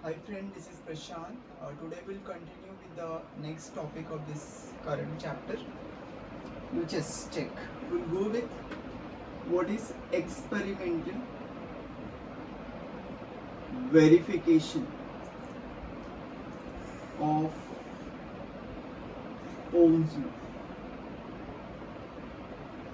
Hi friend, this is Prashant. Today we'll continue with the next topic of this current chapter. You just check. We'll go with what is experimental verification of Ohm's law.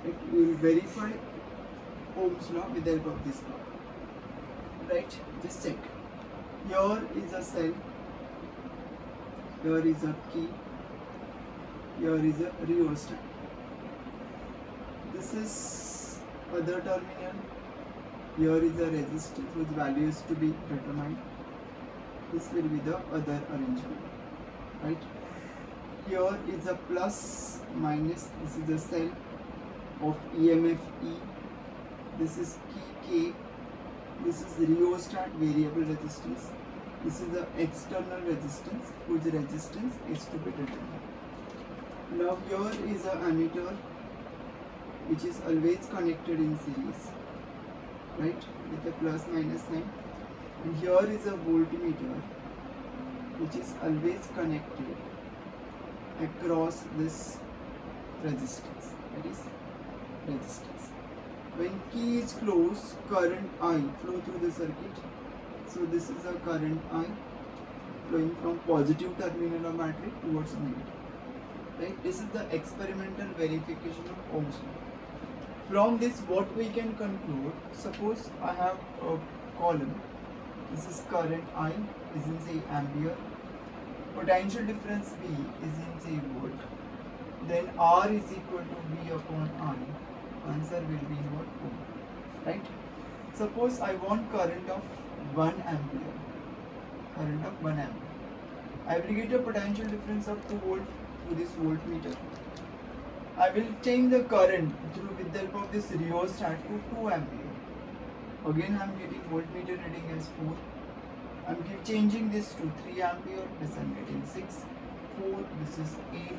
Right? We will verify Ohm's law with the help of this law. Right? Just check. Here is a cell. Here is a key. Here is a rheostat. This is other terminal. Here is the resistance whose value is to be determined. This will be the other arrangement, right? Here is a plus minus. This is the cell of EMF E. This is key K. This is the rheostat variable resistance. This is the external resistance whose resistance is to be determined. Now here is an ammeter which is always connected in series, right, with a plus minus sign. And here is a voltmeter which is always connected across this resistance, that is resistance. When key is closed, current I flow through the circuit. So this is a current I flowing from positive terminal of battery towards negative. Right? This is the experimental verification of Ohm's law. From this, what we can conclude, suppose I have a column. This is current I is in say ampere. Potential difference V is in say volt. Then R is equal to V upon I. Answer will be what? Ohm. Right? Suppose I want current of 1 ampere. Current of 1 ampere. I will get a potential difference of 2 volt through this voltmeter. I will change the current through with the help of this rheostat to 2 ampere. Again I am getting voltmeter reading as 4. I am keep changing this to 3 ampere. This I am getting 6, 4. This is 8.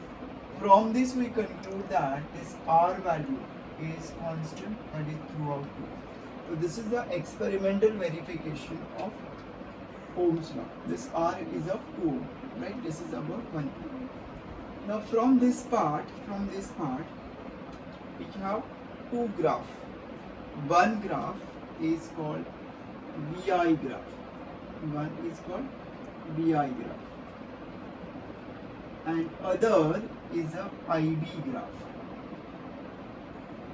From this we conclude that this R value is constant, that is throughout. So this is the experimental verification of Ohm's law. This R is of 2 ohm, right? This is about 1 ohm. Now from this part, we have two graphs. One graph is called VI graph. One is called VI graph. And other is a IV graph.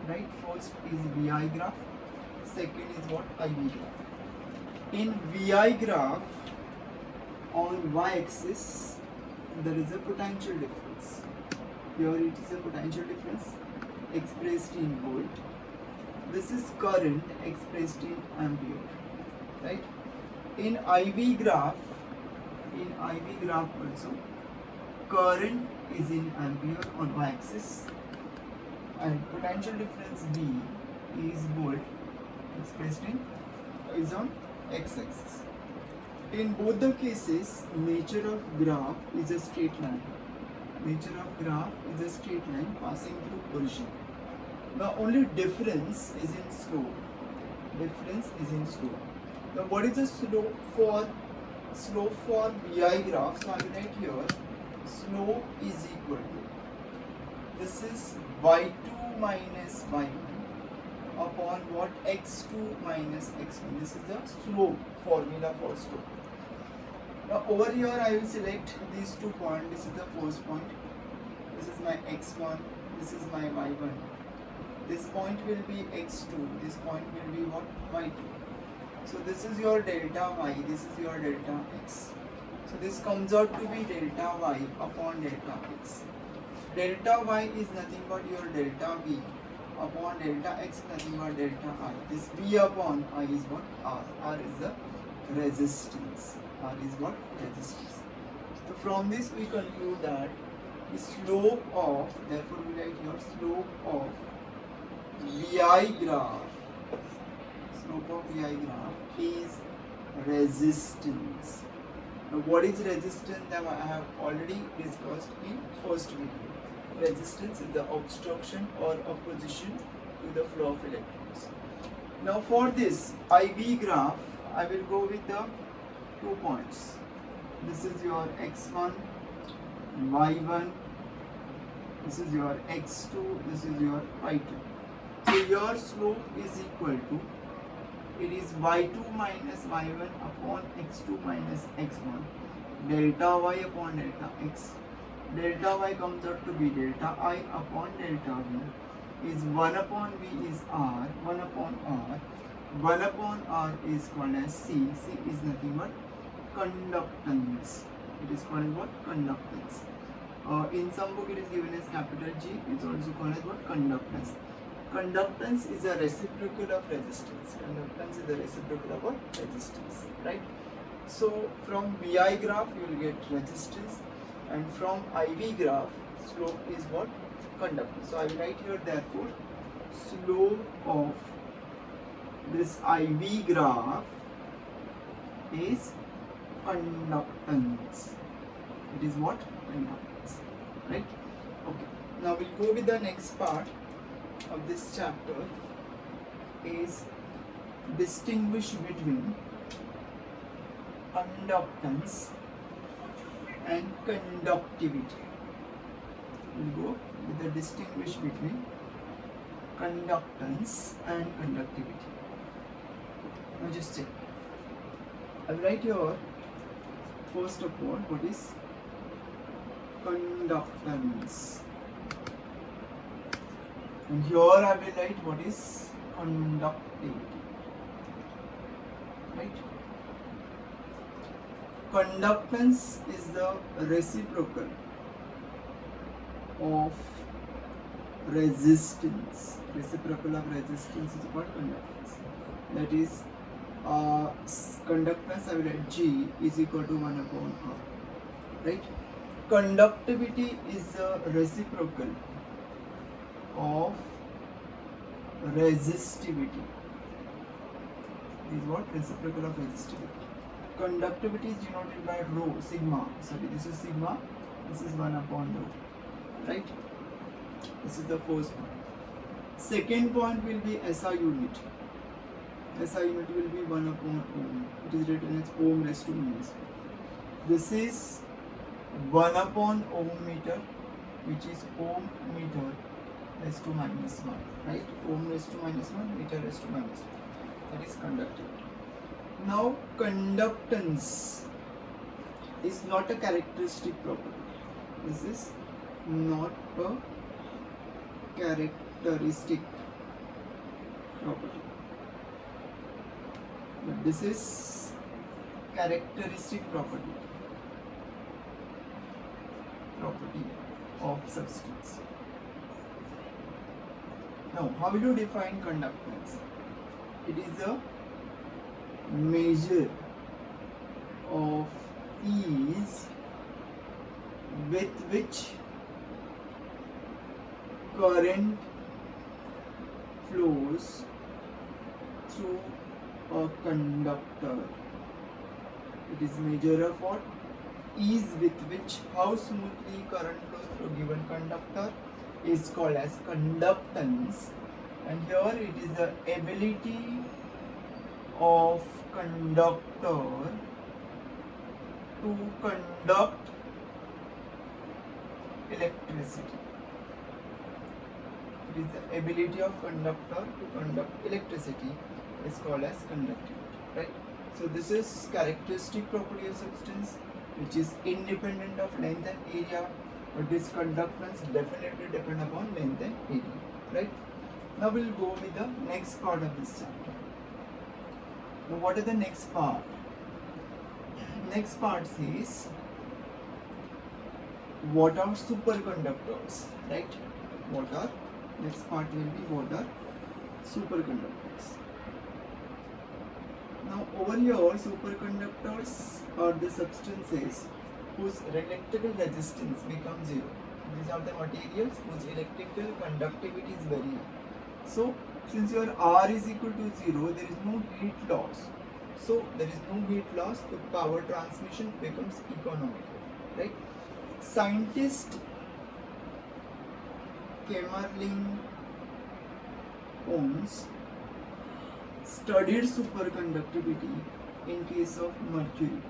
Right? First is VI graph. Second is what? IV graph. In VI graph, on y-axis, there is a potential difference. Here it is a potential difference expressed in volt. This is current expressed in ampere. Right? In IV graph also, current is in ampere on y-axis and potential difference V is volt expressed in is on x-axis. In both the cases, nature of graph is a straight line. Nature of graph is a straight line passing through origin. Now only difference is in slope. Difference is in slope. Now what is the slope for VI graph? So I will write here slope is equal to, this is y2 minus y1 upon what, x2 minus x1. This is the slope formula for slope. Now over here I will select these 2 points. This is the first point. This is my x1. This is my y1. This point will be x2. This point will be what? y2. So this is your delta y. This is your delta x. So this comes out to be delta y upon delta x. Delta y is nothing but your delta v upon delta x, nothing but delta I. This v upon I is what? R. R is the resistance. R is what? Resistance. So from this we conclude that the slope of, therefore we write here slope of VI graph, is resistance. Now what is resistance? That I have already discussed in first video. Resistance is the obstruction or opposition to the flow of electrons. Now for this IV graph, I will go with the 2 points. This is your x1, y1, this is your x2, this is your y2. So your slope is equal to, it is y2 minus y1 upon x2 minus x1, delta y upon delta x. Delta y comes out to be delta I upon delta v, is 1 upon v is r, 1 upon r. 1 upon r is called as c. C is nothing but conductance. It is called what? Conductance. In some book it is given as capital G. It's also called as what? Conductance. Conductance is a reciprocal of resistance. Conductance is a reciprocal of what? Resistance. Right? So from VI graph you will get resistance, and from IV graph slope is what? Conductance. So I will write here therefore slope of this IV graph is conductance. It is what? Conductance. Right? Okay. Now we'll go with the next part of this chapter, is distinguish between conductance and conductivity. We'll go with the distinguish between conductance and conductivity. Now just check. I will write here first of all what is conductance, and here I will write what is conductivity. Right? Conductance is the reciprocal of resistance. Reciprocal of resistance is called conductance. That is, conductance I will write G is equal to 1 upon R. Right? Conductivity is the reciprocal of resistivity. Is what? Reciprocal of resistivity. Conductivity is denoted by rho, sigma. Sorry, this is sigma, this is 1 upon rho. Right? This is the first point. Second point will be SI unit. SI unit will be 1 upon ohm. It is written as ohm raised to minus 1. This is 1 upon ohm meter, which is ohm meter raised to minus 1. Right? Ohm raised to minus 1, meter raised to minus 1. That is conductivity. Now, conductance is not a characteristic property. This is not a characteristic property. But this is characteristic property of substance. Now, how will you define conductance? It is a measure of ease with which current flows through a conductor. It is measure of what? Ease with which, how smoothly current flows through a given conductor is called as conductance. And here it is the ability of conductor to conduct electricity. It is the ability of conductor to conduct electricity is called as conductivity. Right? So this is characteristic property of substance which is independent of length and area, but this conductance definitely depend upon length and area. Right? Now we'll go with the next part of this chapter. Now what is the next part? Next part says what are superconductors, right? What are, next part will be what are superconductors. Now over here, superconductors are the substances whose electrical resistance becomes zero. These are the materials whose electrical conductivity is very high. So since your R is equal to 0, there is no heat loss. So there is no heat loss, the power transmission becomes economical, right? Scientist Kamerlingh Onnes studied superconductivity in case of mercury.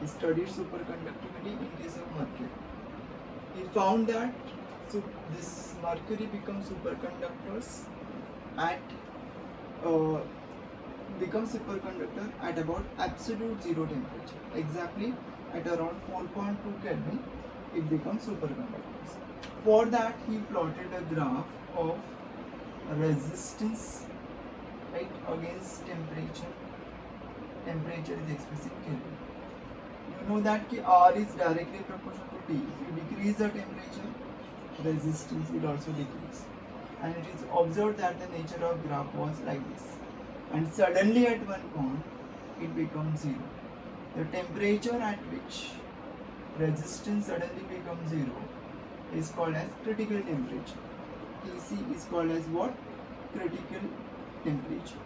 He studied superconductivity in case of mercury. He found that this mercury becomes superconductors at about absolute zero temperature. Exactly at around 4.2 Kelvin, it becomes superconductors. For that, he plotted a graph of resistance, right, against temperature. Temperature is expressed in Kelvin. You know that R is directly proportional to T. If you decrease the temperature, resistance will also decrease. And it is observed that the nature of graph was like this. And suddenly at one point, it becomes zero. The temperature at which resistance suddenly becomes zero is called as critical temperature. Tc is called as what? Critical temperature.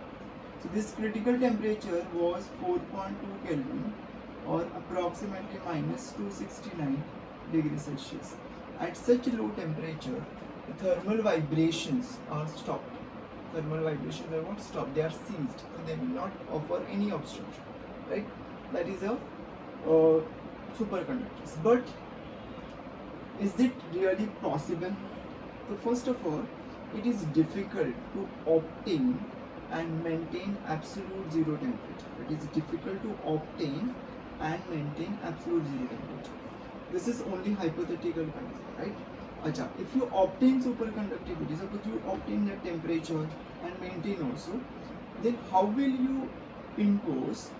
So this critical temperature was 4.2 Kelvin or approximately minus 269 degrees Celsius. At such low temperature, the thermal vibrations are stopped. Thermal vibrations are not stopped, they are ceased. So they will not offer any obstruction, right? That is a superconductors. But is it really possible? So first of all, it is difficult to obtain and maintain absolute zero temperature. It is difficult to obtain and maintain absolute zero temperature. This is only hypothetical concept, right? Acha, if you obtain superconductivity, suppose you obtain that temperature and maintain also, then how will you impose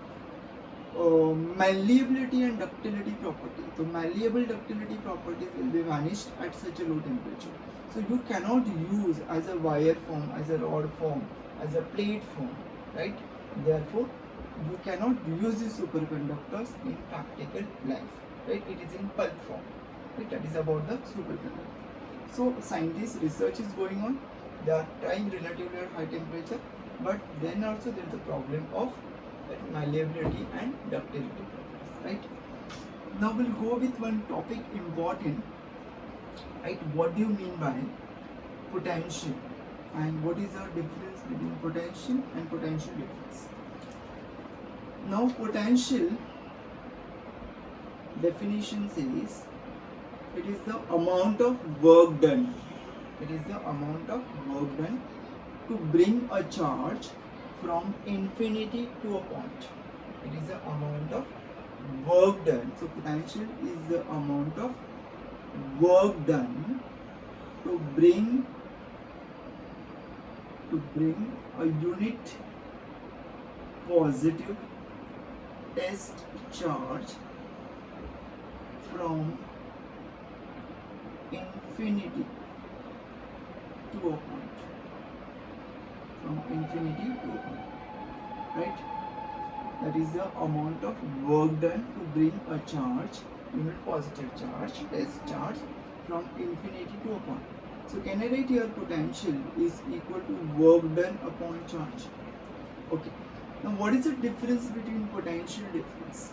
malleability and ductility property? So malleable ductility properties will be vanished at such a low temperature. So you cannot use as a wire form, as a rod form, as a plate form, right? Therefore, you cannot use these superconductors in practical life, right? It is in pulp form, right? That is about the superconductor. So scientists, research is going on. They are trying relatively at high temperature, but then also there is a problem of malleability and ductility properties, right? Now we'll go with one topic important, right? What do you mean by potential, and what is the difference between potential and potential difference? Now potential definition says it is the amount of work done. It is the amount of work done to bring a charge from infinity to a point. It is the amount of work done. So potential is the amount of work done to bring a unit positive test charge from infinity to a point. From infinity to a point, right? That is the amount of work done to bring a charge, unit positive charge, test charge from infinity to a point. So can I write here potential is equal to work done upon charge? Okay. Now what is the difference between potential difference?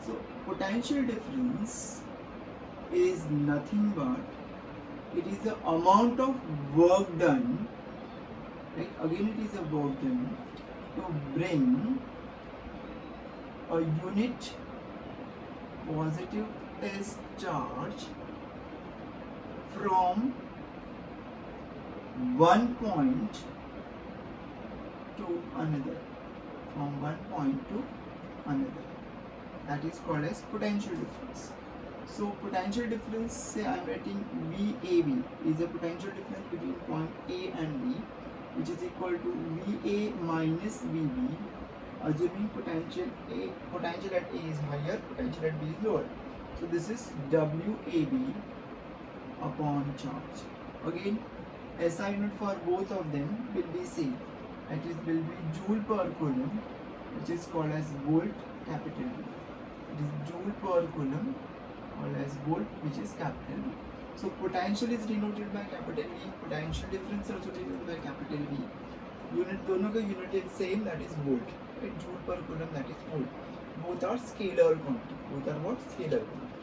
So potential difference is nothing but it is the amount of work done, right? Again it is a work done to bring a unit positive test charge from one point to another. From one point to another. That is called as potential difference. So potential difference, say I am writing VAB is the potential difference between point A and B, which is equal to VA minus VB, assuming potential at A is higher, potential at B is lower. So this is WAB upon charge. Again, SI unit for both of them will be same. It will be joule per coulomb, which is called as volt, capital V. It is joule per coulomb called as volt, which is capital V. So potential is denoted by capital V, potential difference also denoted by capital V. Unit दोनों का unit is same, that is volt. Right? Joule per coulomb, that is volt. Both are scalar quantity. Both are what? Scalar quantity.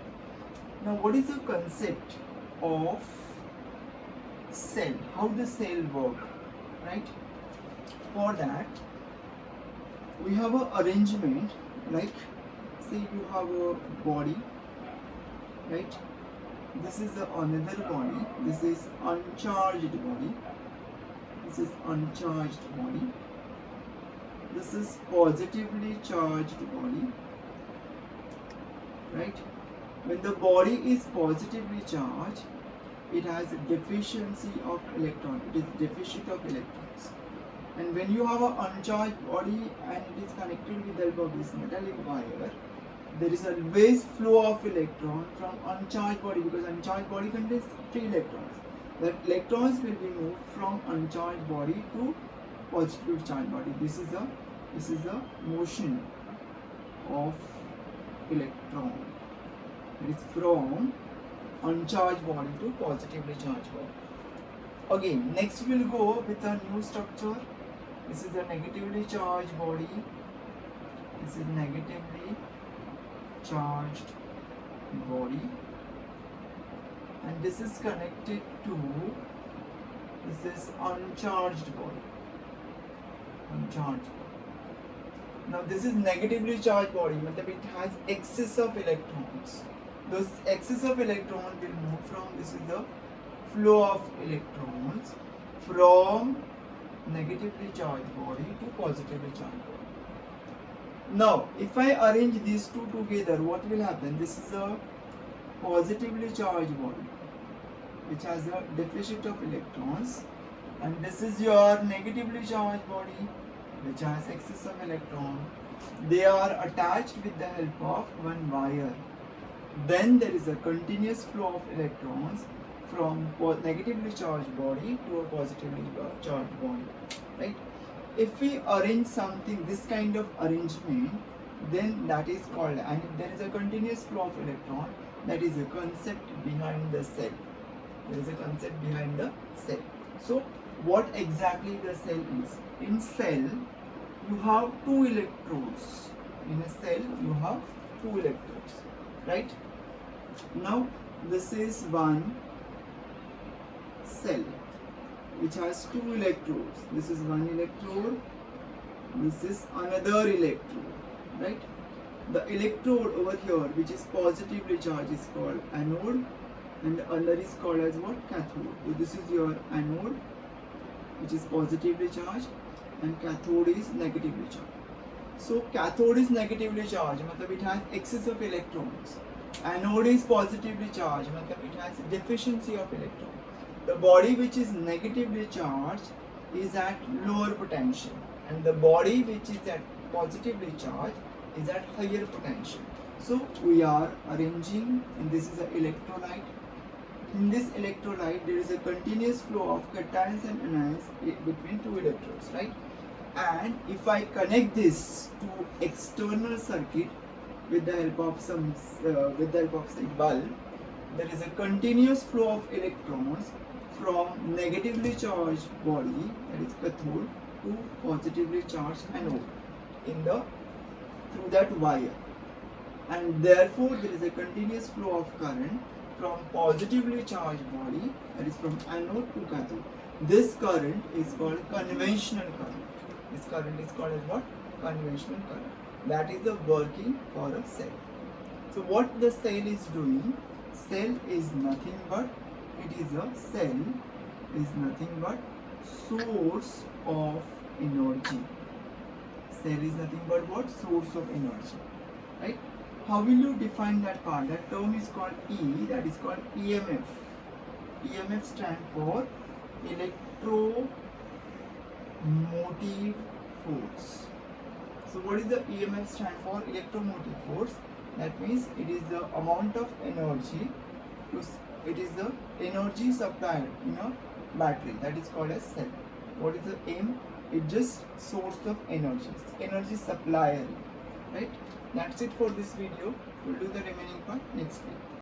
Now what is the concept of cell? How the cell work? Right? For that, we have an arrangement like say you have a body, right? This is the another body. This is uncharged body. This is uncharged body. This is positively charged body, right? When the body is positively charged, it has a deficiency of electron. It is deficient of electrons. And when you have an uncharged body and it is connected with the help of this metallic wire, there is always flow of electron from uncharged body, because uncharged body contains free electrons. The electrons will be moved from uncharged body to positively charged body. This is the motion of electron. It is from uncharged body to positively charged body. Again, next we will go with a new structure. This is the negatively charged body. This is negatively charged body, and this is connected to this uncharged body. Uncharged. Now this is negatively charged body, means it has excess of electrons. Those excess of electron will move from, this is the flow of electrons from negatively charged body to positively charged body. Now if I arrange these two together, what will happen? This is a positively charged body which has a deficit of electrons, and this is your negatively charged body which has excess of electron. They are attached with the help of one wire. Then there is a continuous flow of electrons from negatively charged body to a positively charged body, right? If we arrange something, this kind of arrangement, then that is called, and if there is a continuous flow of electron, that is a concept behind the cell. There is a concept behind the cell. So what exactly the cell is? In cell, you have two electrodes. In a cell, you have two electrodes, right? Now this is one cell which has two electrodes. This is one electrode, this is another electrode, right? The electrode over here which is positively charged is called anode, and the other is called as what? Cathode. So this is your anode which is positively charged, and cathode is negatively charged. So cathode is negatively charged, means it has excess of electrons. Anode is positively charged, means it has deficiency of electrons. The body which is negatively charged is at lower potential, and the body which is at positively charged is at higher potential. So we are arranging, and this is an electrolyte. In this electrolyte, there is a continuous flow of cations and anions between two electrodes, right? And if I connect this to external circuit with the help of some bulb, there is a continuous flow of electrons from negatively charged body, that is cathode, to positively charged anode through that wire, and therefore there is a continuous flow of current from positively charged body, that is from anode to cathode. This current is called conventional current. This current is called as what? Conventional current. That is the working for a cell. So what the cell is doing? Cell is nothing but, source of energy. Cell is nothing but what? Source of energy, right? How will you define that part? That term is called E, that is called EMF. EMF stands for electromotive force. So what is the EMF stand for? Electromotive force. That means it is the amount of energy, it is the energy supplied in a battery, that is called as cell. What is the M? It's just source of energy, energy supplier, right? That's it for this video. We'll do the remaining part next week.